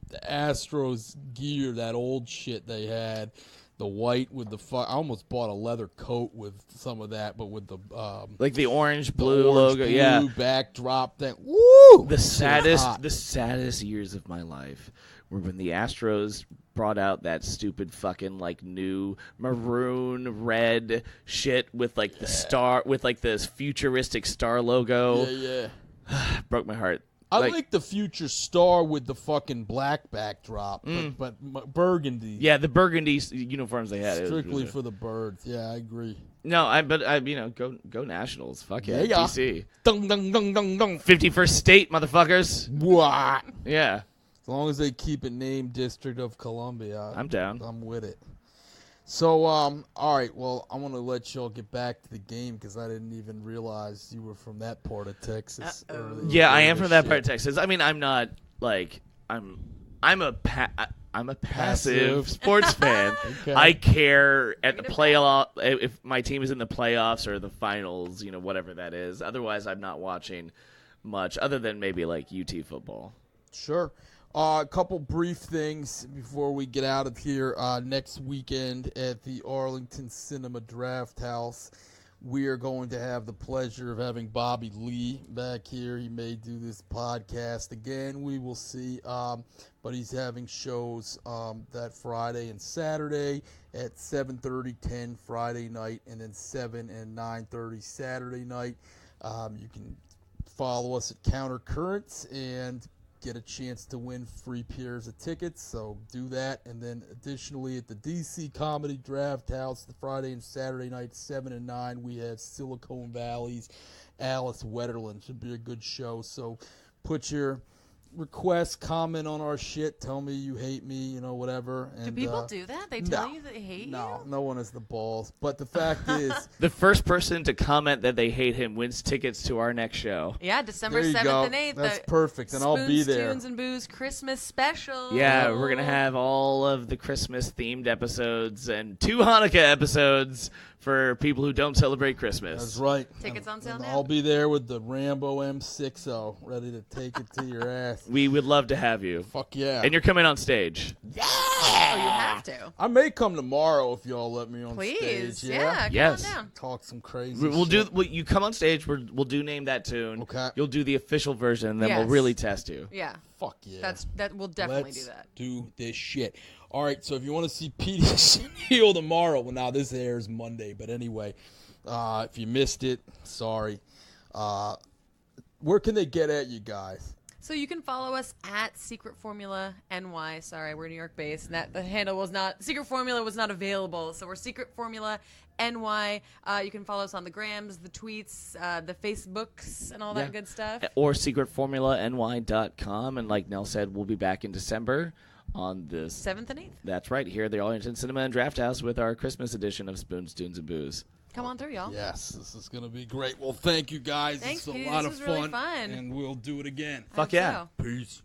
the Astros gear, that old shit they had, the white with the I almost bought a leather coat with some of that, but with the the orange blue logo, blue backdrop thing. Woo! The saddest years of my life were when the Astros brought out that stupid fucking new maroon red shit with the star with this futuristic star logo. Yeah. Broke my heart. I like the future star with the fucking black backdrop, but burgundy. Yeah, the burgundy uniforms they had. Strictly for the birds. Yeah, I agree. No, go Nationals. Fuck yeah, yeah. DC. Dung, dung, dung, dung, dung. 51st state, motherfuckers. What? Yeah. As long as they keep it named District of Columbia, I'm down. I'm with it. So, all right. Well, I want to let y'all get back to the game because I didn't even realize you were from that part of Texas. Yeah, I am from that part of Texas. I mean, I'm not like I'm a passive sports fan. Okay. I care at the playoff if my team is in the playoffs or the finals, whatever that is. Otherwise, I'm not watching much other than maybe like UT football. Sure. A couple brief things before we get out of here. Next weekend at the Arlington Cinema Draft House, we are going to have the pleasure of having Bobby Lee back here. He may do this podcast again. We will see. But he's having shows that Friday and Saturday at 7:30, 10 Friday night, and then 7 and 9:30 Saturday night. You can follow us at Counter Currents and get a chance to win free pairs of tickets, so do that. And then additionally at the DC Comedy Draft House, the Friday and Saturday night, 7 and 9, we have Silicon Valley's Alice Wetterland. Should be a good show, so put your request, comment on our shit, tell me you hate me, whatever. And, do people do that? They tell you they hate you? No one has the balls. But the fact is, the first person to comment that they hate him wins tickets to our next show. Yeah, December 7th and 8th. That's perfect, and I'll be there. Toons and Booze Christmas special. Yeah, we're going to have all of the Christmas-themed episodes and 2 Hanukkah episodes for people who don't celebrate Christmas. That's right. Tickets on sale now? I'll be there with the Rambo M60 ready to take it to your ass. We would love to have you. Fuck yeah. And you're coming on stage. Yeah! Oh, you have to. I may come tomorrow if y'all let me on Please. stage. Yeah, Yes. come on down. Talk some crazy We'll shit. do. You come on stage. We'll do Name That Tune. Okay. You'll do the official version, and then we'll Yes. really test you. Yeah. Fuck yeah. We'll definitely Let's do that. do this shit. All right, so if you want to see Petey Heal tomorrow, well, now this airs Monday, but anyway, if you missed it, sorry. Where can they get at you guys? So you can follow us at Secret Formula NY. Sorry, we're New York based. And the handle was not, Secret Formula was not available. So we're Secret Formula NY. You can follow us on the grams, the tweets, the Facebooks, and all that good stuff. Or secretformulany.com. And like Nell said, we'll be back in December on the 7th and 8th. That's right, here at the Arlington Cinema and Draft House with our Christmas edition of Spoons, Toons, and Booze. Come on through, y'all. Yes, this is going to be great. Well, thank you guys. Thanks, it's a Petey. lot This of was really fun, fun. and we'll do it again. Fuck yeah. So. Peace.